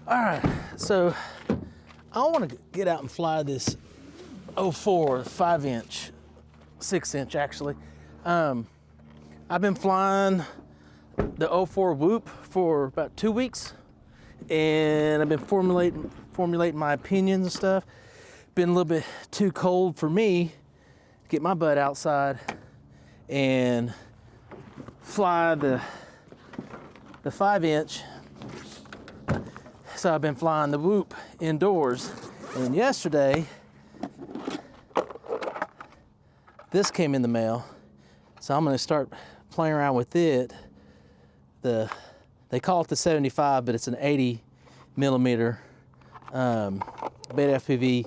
All right, so I want to get out and fly this O4 5-inch, 6-inch actually. I've been flying the O4 Whoop for about 2 weeks, and I've been formulating my opinions and stuff. Been a little bit too cold for me to get my butt outside and fly the 5-inch. So I've been flying the Whoop indoors, and yesterday this came in the mail, so I'm going to start playing around with it. They call it the 75, but it's an 80 millimeter Beta FPV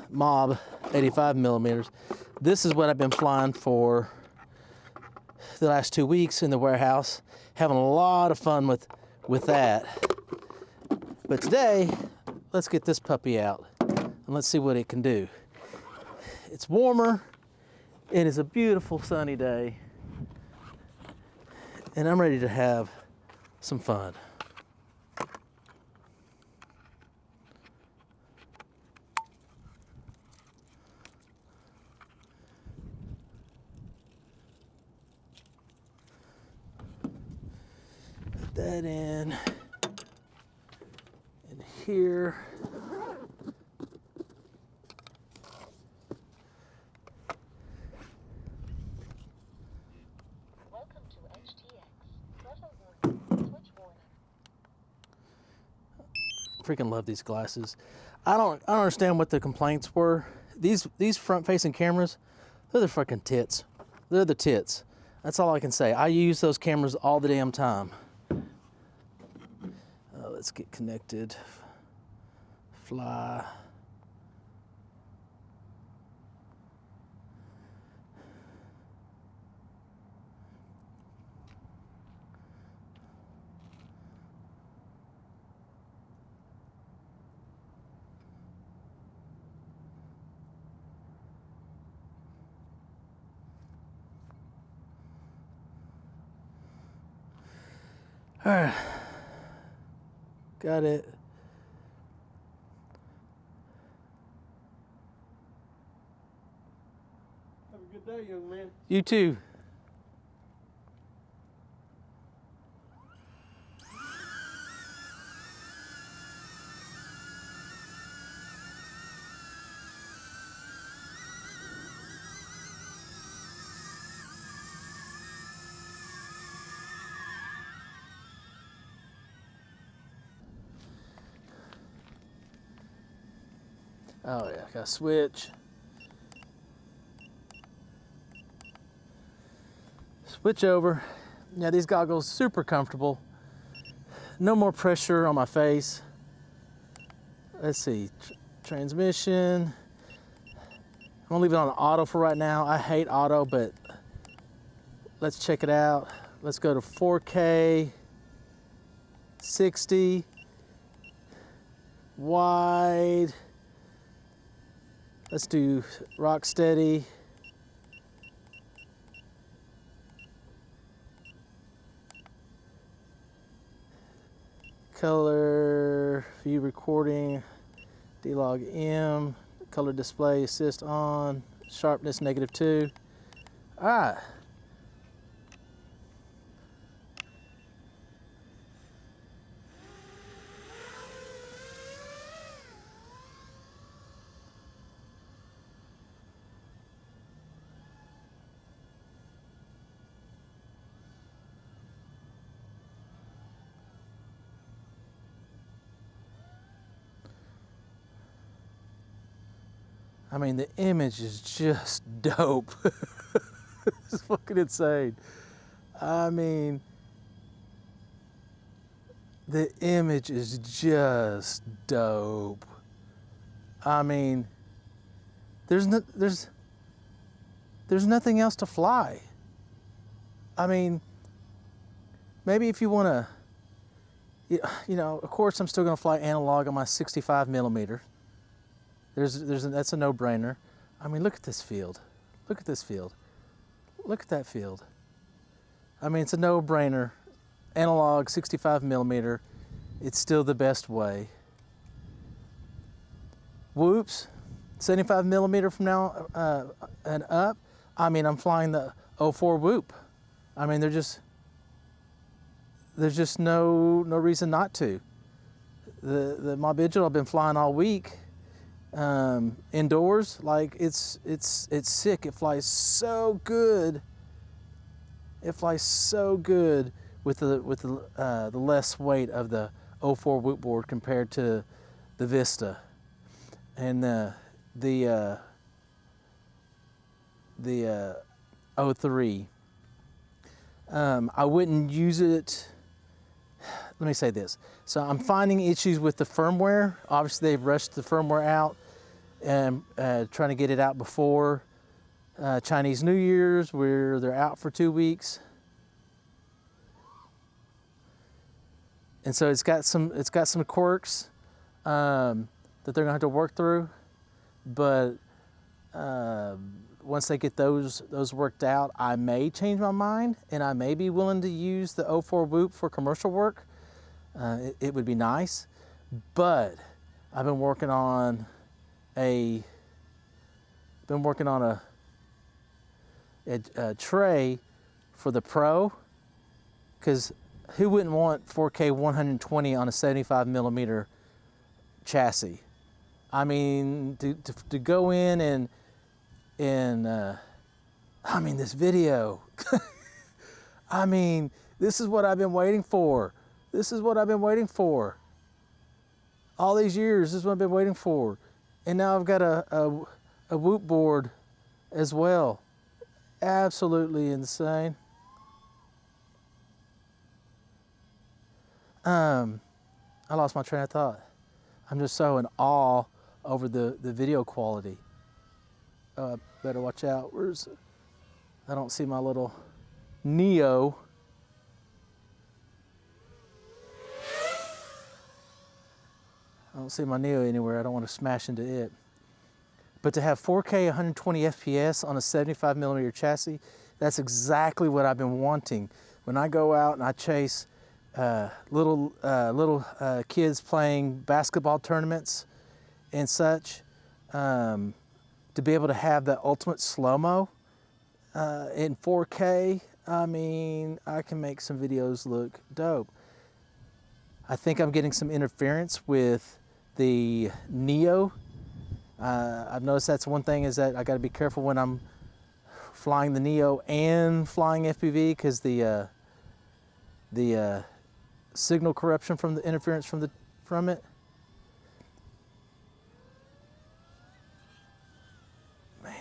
Mob 85 millimeters. This is what I've been flying for the last 2 weeks in the warehouse, having a lot of fun with that. But today, let's get this puppy out and let's see what it can do. It's warmer, it is a beautiful sunny day, and I'm ready to have some fun. Put that in here. Welcome to HTX. Throttle warning. Switch warning. Freaking love these glasses. I don't understand what the complaints were. These front-facing cameras, they're the freaking tits. They're the tits. That's all I can say. I use those cameras all the damn time. Let's get connected. Fly. All right, got it. Have a good day, young man. You too. Oh yeah, gotta switch. Switch over. Yeah, these goggles super comfortable. No more pressure on my face. Let's see, transmission. I'm gonna leave it on auto for right now. I hate auto, but let's check it out. Let's go to 4K, 60, wide. Let's do rock steady. Color, view recording, D-Log M, color display assist on, sharpness -2. All right. I mean, the image is just dope. It's fucking insane. I mean, the image is just dope. I mean, there's nothing else to fly. I mean, maybe if you want to, you know, of course I'm still going to fly analog on my 65 millimeter. That's a no-brainer. I mean, look at this field. Look at this field. Look at that field. I mean, it's a no-brainer. Analog 65 millimeter. it's still the best way. Whoops, 75 millimeter from now and up. I mean, I'm flying the O4 Whoop. I mean, there's just no reason not to. The Mob Digital I've been flying all week, indoors. Like it's sick. It flies so good. It flies so good with the less weight of the O4 Whoop board compared to the Vista and the O3. I wouldn't use it. Let me say this. So I'm finding issues with the firmware. Obviously, they've rushed the firmware out and trying to get it out before Chinese New Year's, where they're out for 2 weeks. And so it's got some quirks that they're gonna have to work through. But once they get those worked out, I may change my mind and I may be willing to use the O4 Whoop for commercial work. It would be nice, but I've been working on a tray for the Pro, because who wouldn't want 4K 120 on a 75 millimeter chassis? I mean, to go in and I mean, this video. I mean, this is what I've been waiting for. This is what I've been waiting for. All these years, this is what I've been waiting for. And now I've got a Whoop board as well. Absolutely insane. I lost my train of thought. I'm just so in awe over the video quality. Better watch out. I don't see my little Neo. I don't see my Neo anywhere. I don't want to smash into it. But to have 4K 120 FPS on a 75 millimeter chassis, that's exactly what I've been wanting. When I go out and I chase little kids playing basketball tournaments and such, to be able to have that ultimate slow-mo in 4K, I mean, I can make some videos look dope. I think I'm getting some interference with the Neo. I've noticed that's one thing, is that I got to be careful when I'm flying the Neo and flying FPV, because the signal corruption from the interference from it. Man,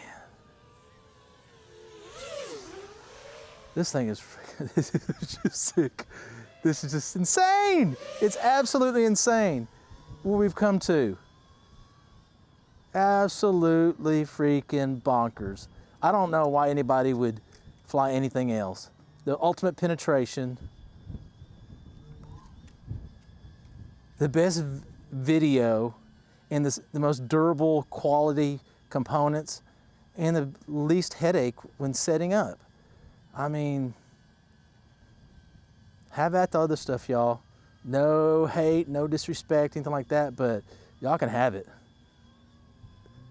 this thing is this is just sick. This is just insane. It's absolutely insane what we've come to. Absolutely freaking bonkers. I don't know why anybody would fly anything else. The ultimate penetration, the best video, and the most durable quality components, and the least headache when setting up. I mean, have at the other stuff, y'all. No hate, no disrespect, anything like that, but y'all can have it.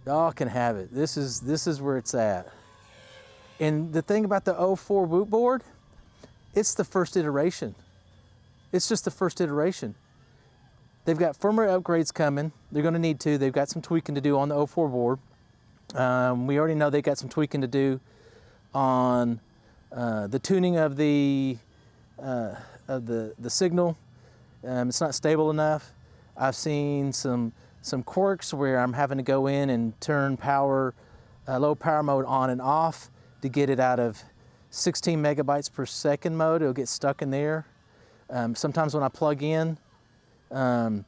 Y'all can have it. This is where it's at. And the thing about the O4 Whoop board, it's the first iteration. It's just the first iteration. They've got firmware upgrades coming. They're gonna need to. They've got some tweaking to do on the O4 board. We already know they got some tweaking to do on the tuning of the signal. It's not stable enough. I've seen some quirks where I'm having to go in and turn low power mode on and off to get it out of 16 megabytes per second mode. It'll get stuck in there. Sometimes when I plug in, I'll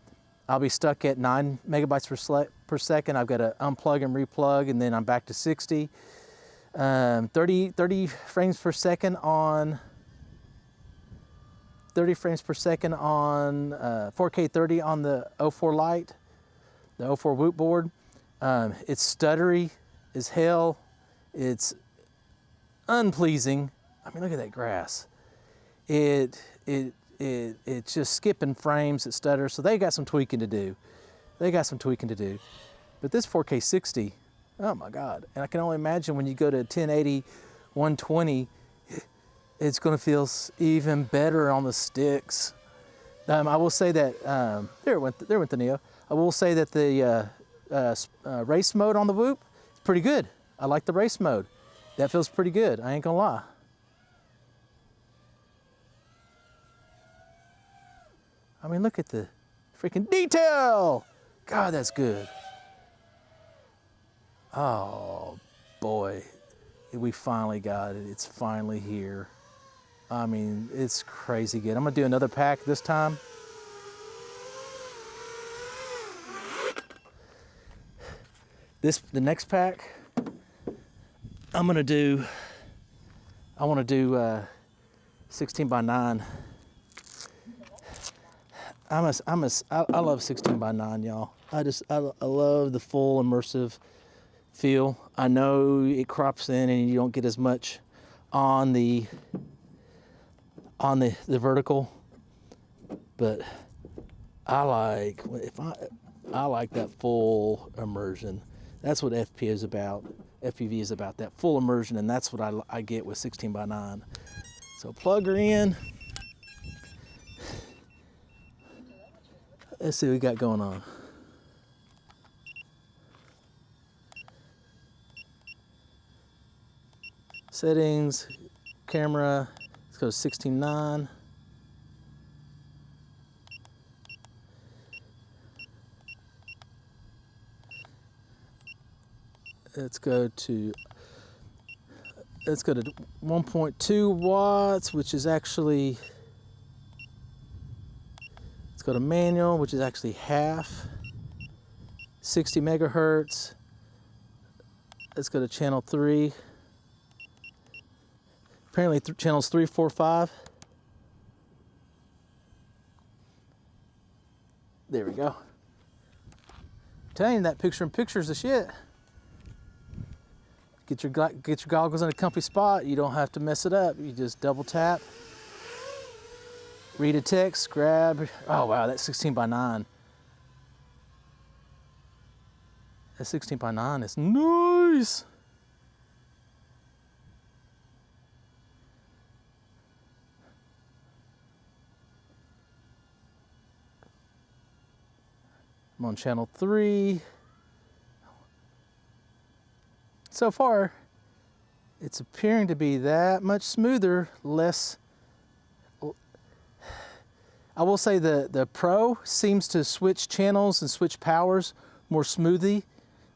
be stuck at 9 megabytes per second. I've got to unplug and replug, and then I'm back to 60. 30 frames per second on 4K 30 on the O4 Lite, the O4 Whoop board. It's stuttery as hell. It's unpleasing. I mean, look at that grass. It it's just skipping frames, it stutters. So they got some tweaking to do. But this 4K 60, oh my God. And I can only imagine when you go to 1080, 120, it's gonna feel even better on the sticks. I will say that, there went the Neo. I will say that the race mode on the Whoop is pretty good. I like the race mode. That feels pretty good, I ain't gonna lie. I mean, look at the freaking detail. God, that's good. Oh boy, we finally got it. It's finally here. I mean, it's crazy good. I'm gonna do another pack this time. The next pack, I wanna do 16x9. I love 16x9, y'all. I love the full immersive feel. I know it crops in and you don't get as much on the vertical, but I like that full immersion. That's what FPV is about. FPV is about that full immersion, and that's what I get with 16x9. So plug her in. Let's see what we got going on. Settings, camera, let's go 16:9. Let's go to 1.2 watts, which is actually, let's go to manual, which is actually half. 60 megahertz. Let's go to channel 3. Apparently channels 3, 4, 5. There we go. Telling you that picture-in-picture is the shit. Get your goggles in a comfy spot. You don't have to mess it up. You just double tap, read a text, grab. Oh wow, that's 16x9. That 16x9 is nice. I'm on channel 3. So far, it's appearing to be that much smoother, less. I will say the Pro seems to switch channels and switch powers more smoothly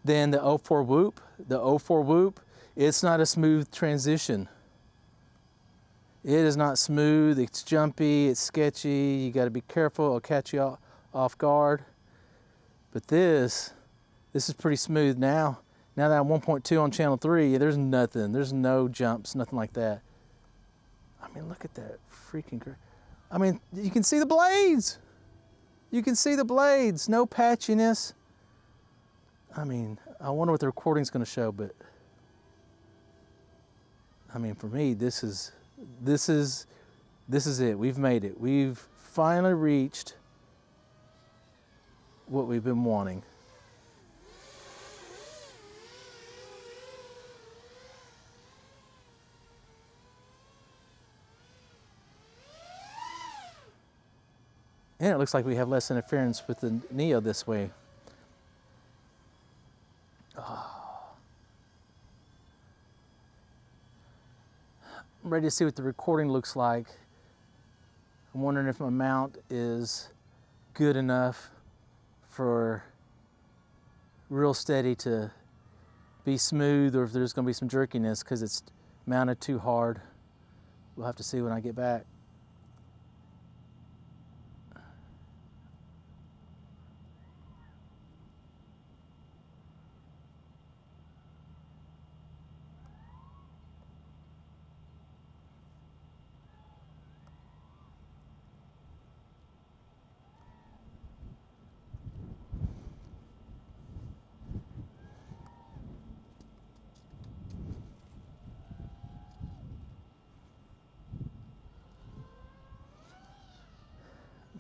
than the O4 Whoop. The O4 Whoop, it's not a smooth transition. It is not smooth, it's jumpy, it's sketchy, you gotta be careful, it'll catch you off guard. But this is pretty smooth now. Now that I'm 1.2 on channel 3, there's nothing. There's no jumps, nothing like that. I mean, look at that freaking, I mean, you can see the blades. You can see the blades, no patchiness. I mean, I wonder what the recording's gonna show, but I mean, for me, this is it. We've made it. We've finally reached what we've been wanting. And it looks like we have less interference with the Neo this way. Oh. I'm ready to see what the recording looks like. I'm wondering if my mount is good enough for real steady to be smooth, or if there's going to be some jerkiness because it's mounted too hard. We'll have to see when I get back.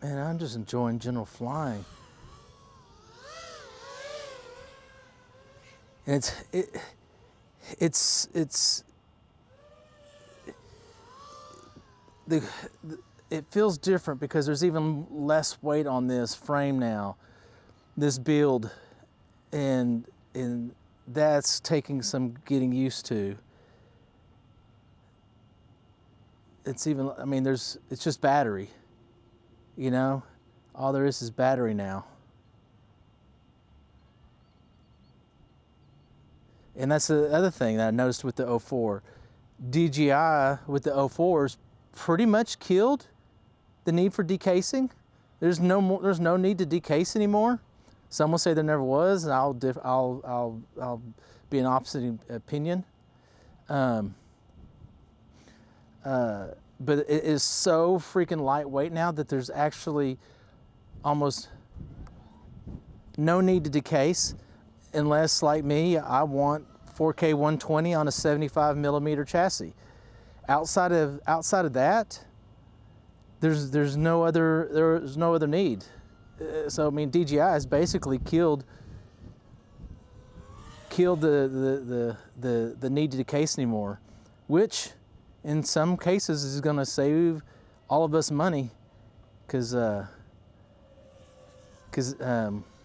And I'm just enjoying general flying. And it feels different because there's even less weight on this frame now, this build, and that's taking some getting used to. It's even, I mean, it's just battery, you know? All there is battery now. And that's the other thing that I noticed with the O4. DJI with the O4s pretty much killed the need for decasing. There's no need to decase anymore. Some will say there never was, and I'll be an opposite opinion. But it is so freaking lightweight now that there's actually almost no need to decase, unless, like me, I want 4K 120 on a 75 millimeter chassis. Outside of that, there's no other need. So I mean, DJI has basically killed the need to decase anymore, which in some cases is going to save all of us money, because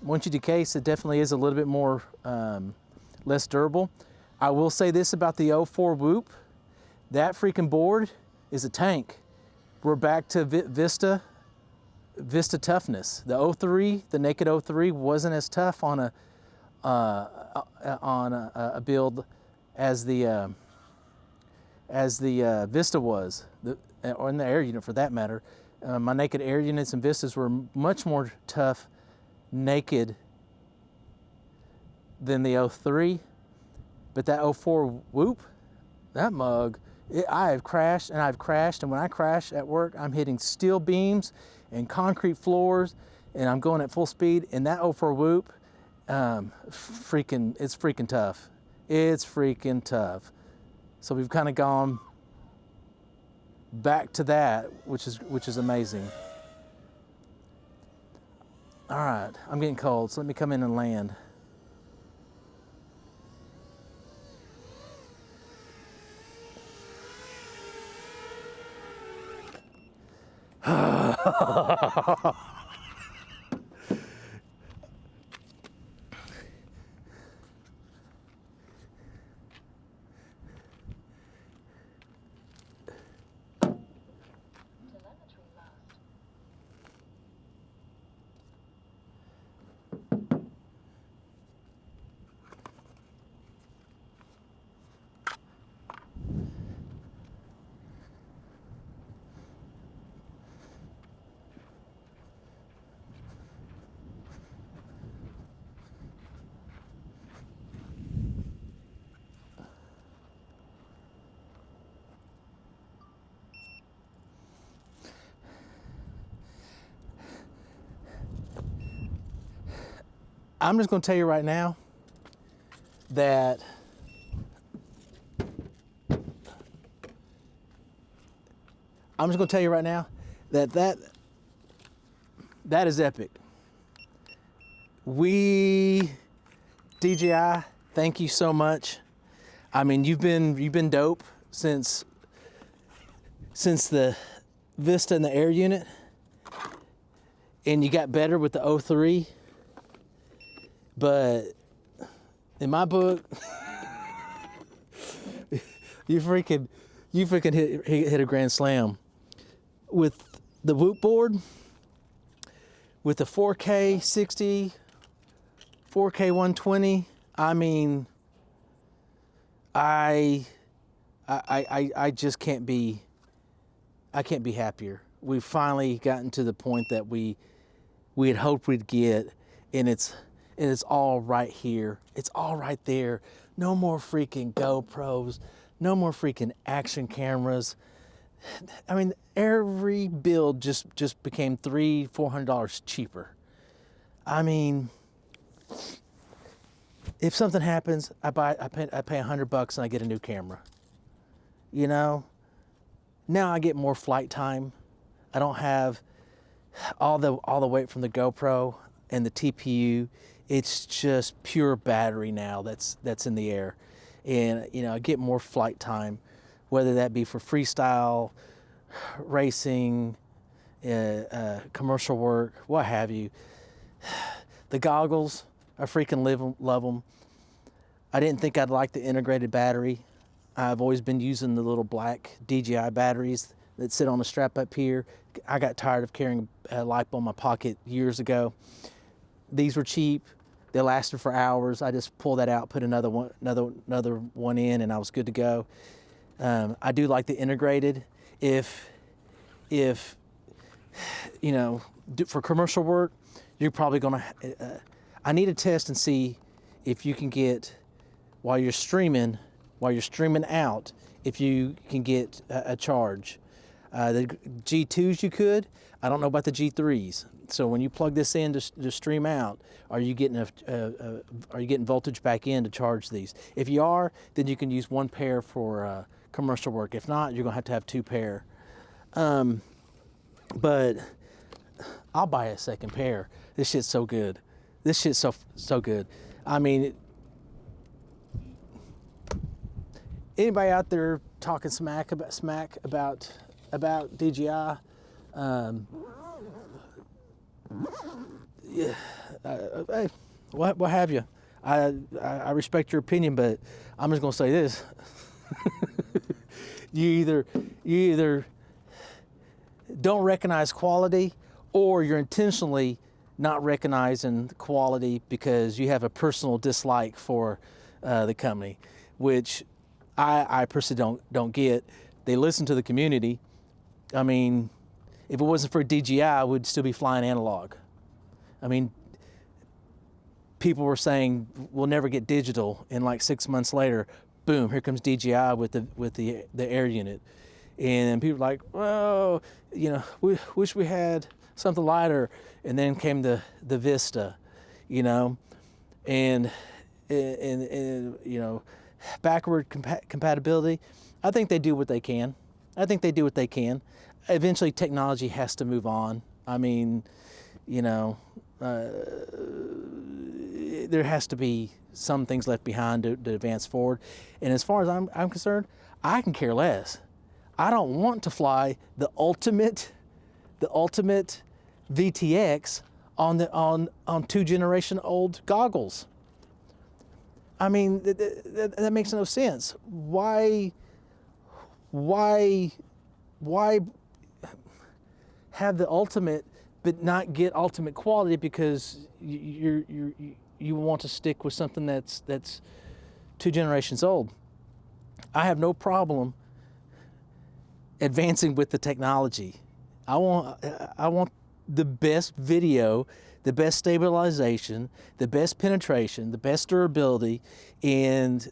once you decase, it definitely is a little bit more less durable. I will say this about the O4 Whoop: that freaking board is a tank. We're back to Vista toughness. The O3, the naked O3, wasn't as tough on a build as the Vista was, or in the air unit for that matter. My naked air units and Vistas were much more tough naked than the O3, but that O4 Whoop, that mug, I've crashed, and when I crash at work, I'm hitting steel beams and concrete floors, and I'm going at full speed, and that O4 Whoop, it's freaking tough. It's freaking tough. So we've kind of gone back to that, which is amazing. All right, I'm getting cold, so let me come in and land. Telemetry lost. I'm just going to tell you right now that that is epic. DJI, thank you so much. I mean, you've been dope since the Vista and the air unit, and you got better with the O3. But in my book, you freaking hit a grand slam with the Whoop board, with the 4K 60, 4K 120. I mean, I just can't be happier. We've finally gotten to the point that we had hoped we'd get, and it's all right here. It's all right there. No more freaking GoPros. No more freaking action cameras. I mean, every build just became $300-400 cheaper. I mean, if something happens, I pay $100 and I get a new camera. You know, now I get more flight time. I don't have all the weight from the GoPro and the TPU. It's just pure battery now that's in the air, and I get more flight time, whether that be for freestyle, racing, commercial work, what have you. The goggles, I freaking love them. I didn't think I'd like the integrated battery. I've always been using the little black DJI batteries that sit on the strap up here. I got tired of carrying a LiPo in my pocket years ago. These were cheap. They lasted for hours. I just pulled that out, put another one in, and I was good to go. I do like the integrated. If for commercial work, you're probably gonna. I need to test and see if you can get, while you're streaming out, if you can get a charge. The G2s you could. I don't know about the G3s. So when you plug this in to stream out, are you getting voltage back in to charge these? If you are, then you can use one pair for commercial work. If not, you're gonna have two pair. But I'll buy a second pair. This shit's so good. This shit's so good. I mean, anybody out there talking smack about DJI? Yeah, hey, what have you? I respect your opinion, but I'm just gonna say this: you either don't recognize quality, or you're intentionally not recognizing the quality because you have a personal dislike for the company, which I personally don't get. They listen to the community. I mean, if it wasn't for DJI, I would still be flying analog. I mean, people were saying we'll never get digital, and like 6 months later, boom, here comes DJI with the air unit, and people were like, well, we wish we had something lighter, and then came the Vista, and backward compatibility. I think they do what they can. Eventually, technology has to move on. I mean, there has to be some things left behind to advance forward. And as far as I'm concerned, I can care less. I don't want to fly the ultimate VTX on 2-generation old goggles. I mean, that makes no sense. Why have the ultimate but not get ultimate quality because you want to stick with something that's 2 generations old? I have no problem advancing with the technology. I want the best video, the best stabilization, the best penetration, the best durability, and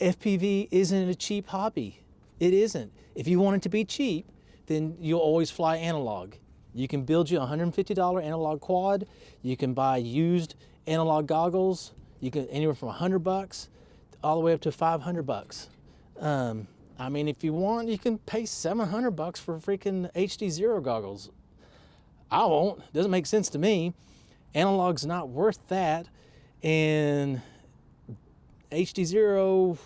FPV isn't a cheap hobby. It isn't. If you want it to be cheap, then you'll always fly analog. You can build you a $150 analog quad. You can buy used analog goggles. You can anywhere from $100 all the way up to $500. I mean, if you want, you can pay $700 for freaking HD0 goggles. I won't. Doesn't make sense to me. Analog's not worth that, and HD0,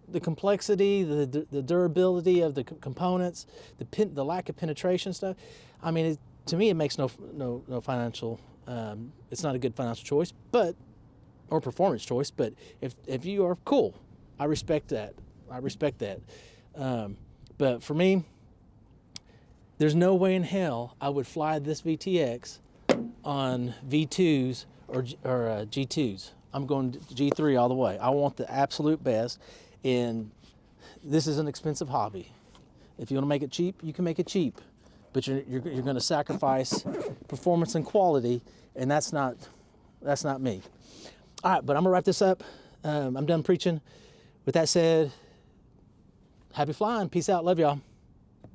the complexity, the durability of the components, the lack of penetration stuff. I mean, to me, it makes no financial. It's not a good financial choice, or performance choice. But if you are cool, I respect that. But for me, there's no way in hell I would fly this VTX on V2s or G2s. I'm going G3 all the way. I want the absolute best, and this is an expensive hobby. If you want to make it cheap, you can make it cheap, but you're going to sacrifice performance and quality, and that's not me. All right, but I'm gonna wrap this up. I'm done preaching. With that said, happy flying. Peace out. Love y'all.